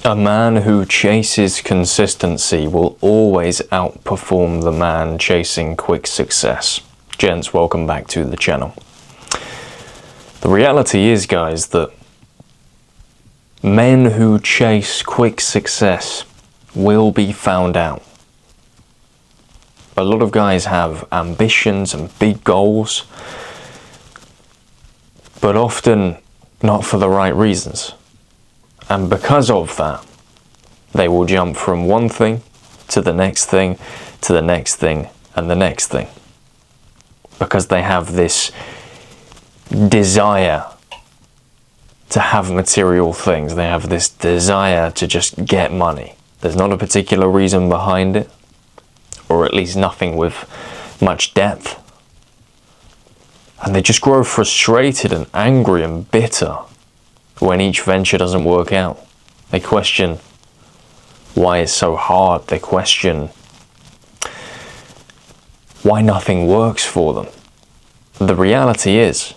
A man who chases consistency will always outperform the man chasing quick success. Gents, welcome back to the channel. The reality is, guys, that men who chase quick success will be found out. A lot of guys have ambitions and big goals, but often not for the right reasons. And because of that, they will jump from one thing to the next thing, to the next thing, and the next thing. Because they have this desire to have material things. They have this desire to just get money. There's not a particular reason behind it, or at least nothing with much depth. And they just grow frustrated and angry and bitter when each venture doesn't work out. They question why it's so hard. They question why nothing works for them. The reality is,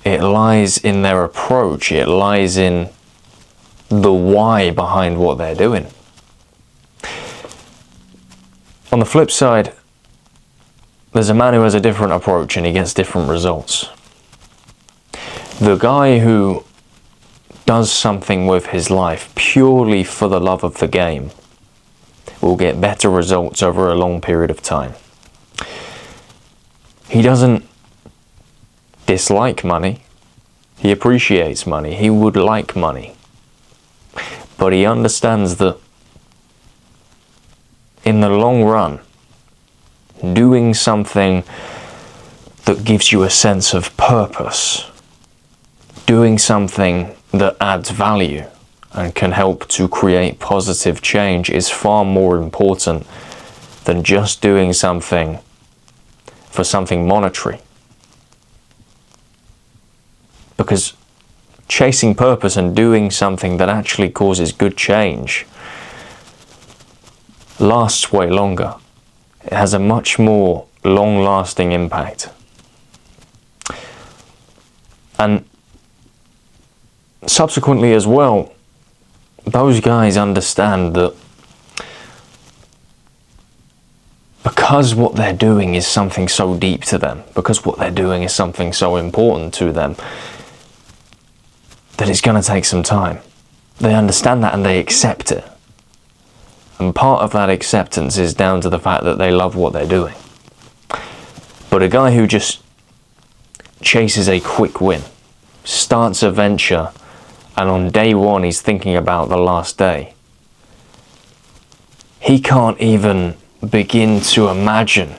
it lies in their approach. It lies in the why behind what they're doing. On the flip side, there's a man who has a different approach and he gets different results. The guy who does something with his life purely for the love of the game will get better results over a long period of time. He doesn't dislike money. He appreciates money. He would like money. But he understands that in the long run, doing something that gives you a sense of purpose, doing something that adds value and can help to create positive change is far more important than just doing something for something monetary. Because chasing purpose and doing something that actually causes good change lasts way longer. It has a much more long-lasting impact. And subsequently as well, those guys understand that because what they're doing is something so deep to them, because what they're doing is something so important to them, that it's going to take some time. They understand that and they accept it. And part of that acceptance is down to the fact that they love what they're doing. But a guy who just chases a quick win, starts a venture, and on day one he's thinking about the last day, he can't even begin to imagine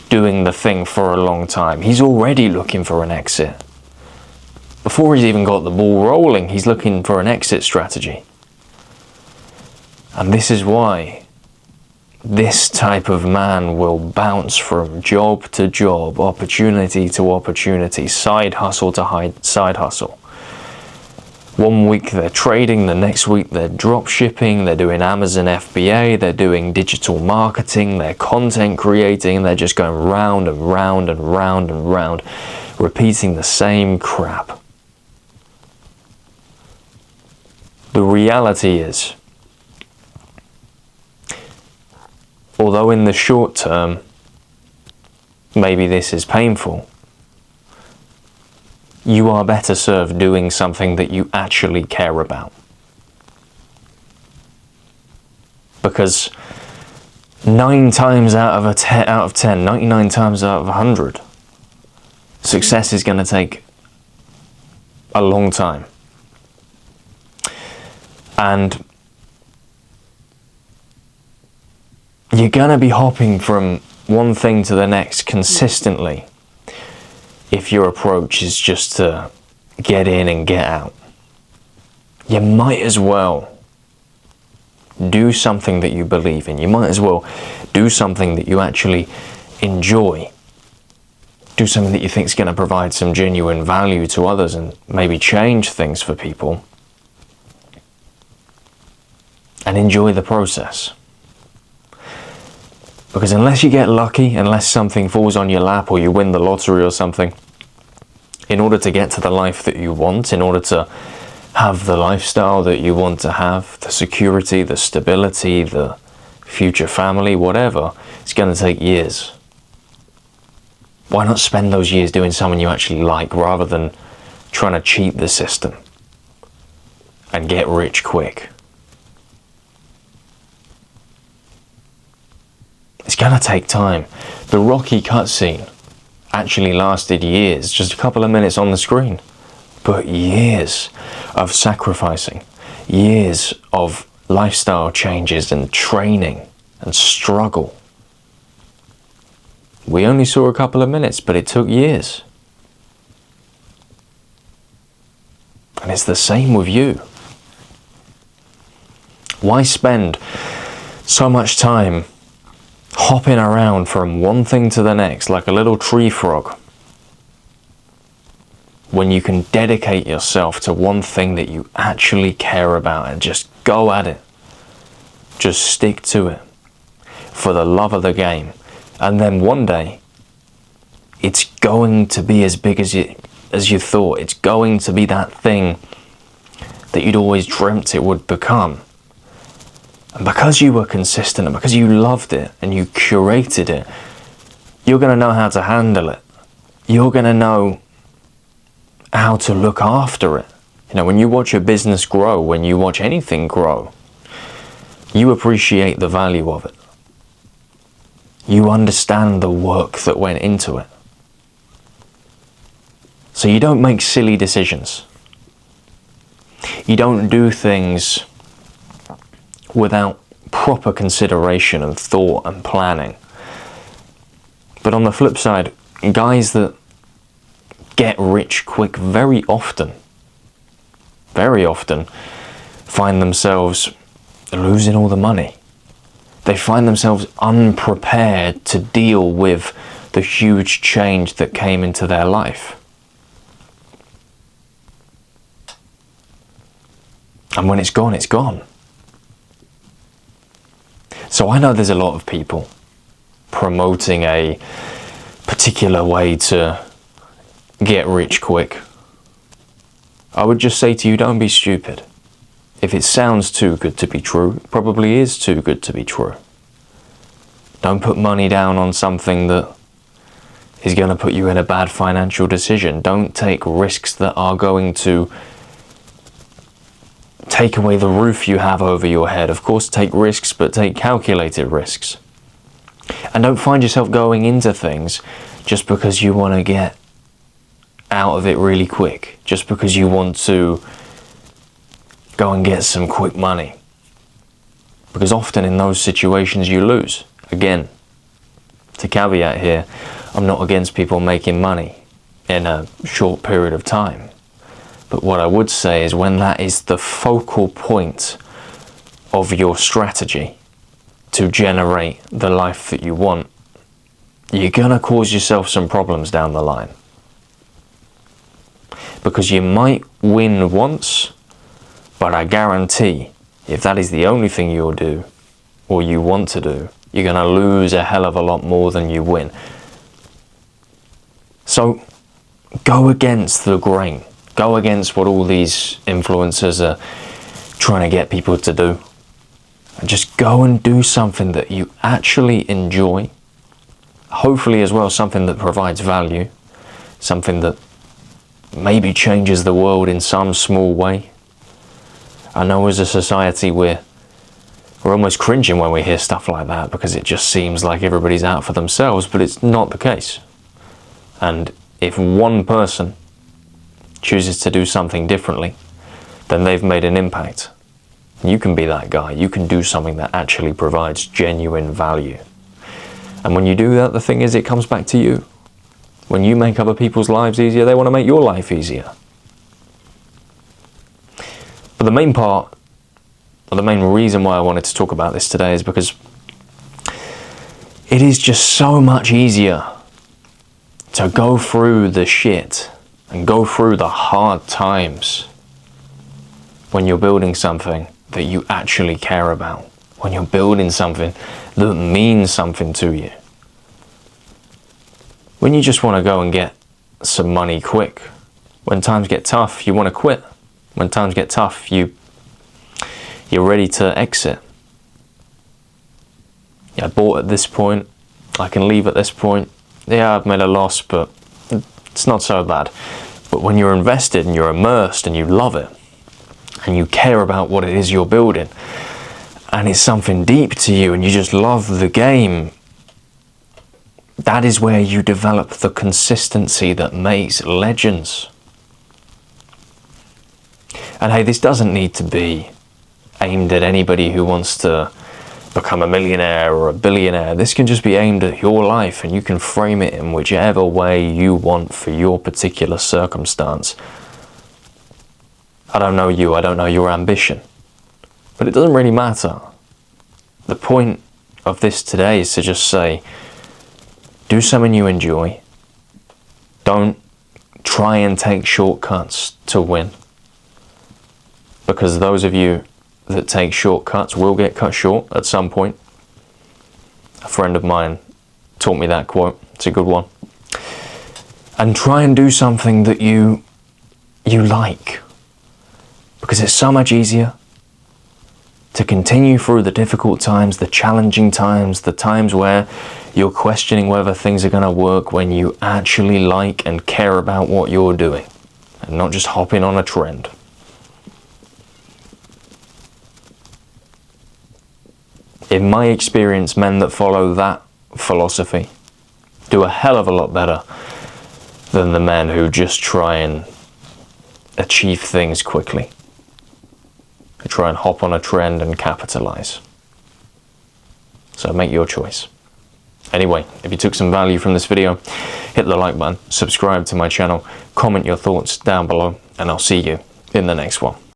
doing the thing for a long time. He's already looking for an exit. Before he's even got the ball rolling, he's looking for an exit strategy. And this is why this type of man will bounce from job to job, opportunity to opportunity, side hustle to side hustle. One week they're trading, the next week they're drop shipping, they're doing Amazon FBA, they're doing digital marketing, they're content creating, they're just going round and round and round and round, repeating the same crap. The reality is, although in the short term, maybe this is painful, you are better served doing something that you actually care about. Because 99 times out of 100, success is going to take a long time. And you're going to be hopping from one thing to the next consistently if your approach is just to get in and get out. You might as well do something that you believe in. You might as well do something that you actually enjoy. Do something that you think is going to provide some genuine value to others and maybe change things for people. And enjoy the process. Because unless you get lucky, unless something falls on your lap or you win the lottery or something, in order to get to the life that you want, in order to have the lifestyle that you want to have, the security, the stability, the future family, whatever, it's going to take years. Why not spend those years doing something you actually like rather than trying to cheat the system and get rich quick? It's going to take time. The Rocky cutscene actually lasted years, just a couple of minutes on the screen, but years of sacrificing, years of lifestyle changes and training and struggle. We only saw a couple of minutes, but it took years. And it's the same with you. Why spend so much time hopping around from one thing to the next like a little tree frog when you can dedicate yourself to one thing that you actually care about and just go at it? Just stick to it for the love of the game. And then one day, it's going to be as big as you thought. It's going to be that thing that you'd always dreamt it would become. And because you were consistent, and because you loved it, and you curated it, you're going to know how to handle it. You're going to know how to look after it. You know, when you watch a business grow, when you watch anything grow, you appreciate the value of it. You understand the work that went into it. So you don't make silly decisions. You don't do things without proper consideration and thought and planning. But on the flip side, guys that get rich quick very often find themselves losing all the money. They find themselves unprepared to deal with the huge change that came into their life. And when it's gone, it's gone. So I know there's a lot of people promoting a particular way to get rich quick. I would just say to you, don't be stupid. If it sounds too good to be true, it probably is too good to be true. Don't put money down on something that is going to put you in a bad financial decision. Don't take risks that are going to take away the roof you have over your head. Of course, take risks, but take calculated risks. And don't find yourself going into things just because you want to get out of it really quick, just because you want to go and get some quick money. Because often in those situations you lose. Again, to caveat here, I'm not against people making money in a short period of time. But what I would say is when that is the focal point of your strategy to generate the life that you want, you're going to cause yourself some problems down the line. Because you might win once, but I guarantee if that is the only thing you'll do or you want to do, you're going to lose a hell of a lot more than you win. So go against the grain. Go against what all these influencers are trying to get people to do. And just go and do something that you actually enjoy. Hopefully as well something that provides value. Something that maybe changes the world in some small way. I know as a society we're almost cringing when we hear stuff like that because it just seems like everybody's out for themselves, but it's not the case. And if one person chooses to do something differently, then they've made an impact. You can be that guy. You can do something that actually provides genuine value. And when you do that, the thing is, it comes back to you. When you make other people's lives easier, they want to make your life easier. But the main part, or the main reason why I wanted to talk about this today is because it is just so much easier to go through the shit and go through the hard times when you're building something that you actually care about, when you're building something that means something to you. When you just want to go and get some money quick, when times get tough, you want to quit. When times get tough, you're ready to exit. Yeah, I bought at this point, I can leave at this point. Yeah, I've made a loss, but it's not so bad. But when you're invested and you're immersed and you love it, and you care about what it is you're building, and it's something deep to you and you just love the game, that is where you develop the consistency that makes legends. And hey, this doesn't need to be aimed at anybody who wants to become a millionaire or a billionaire. This can just be aimed at your life, and you can frame it in whichever way you want for your particular circumstance. I don't know you, I don't know your ambition, but it doesn't really matter. The point of this today is to just say, do something you enjoy. Don't try and take shortcuts to win, because those of you that take shortcuts will get cut short at some point. A friend of mine taught me that quote. It's a good one. And try and do something that you like, because it's so much easier to continue through the difficult times, the challenging times, the times where you're questioning whether things are going to work, when you actually like and care about what you're doing and not just hopping on a trend. In my experience, men that follow that philosophy do a hell of a lot better than the men who just try and achieve things quickly. They try and hop on a trend and capitalize. So make your choice. Anyway, if you took some value from this video, hit the like button, subscribe to my channel, comment your thoughts down below, and I'll see you in the next one.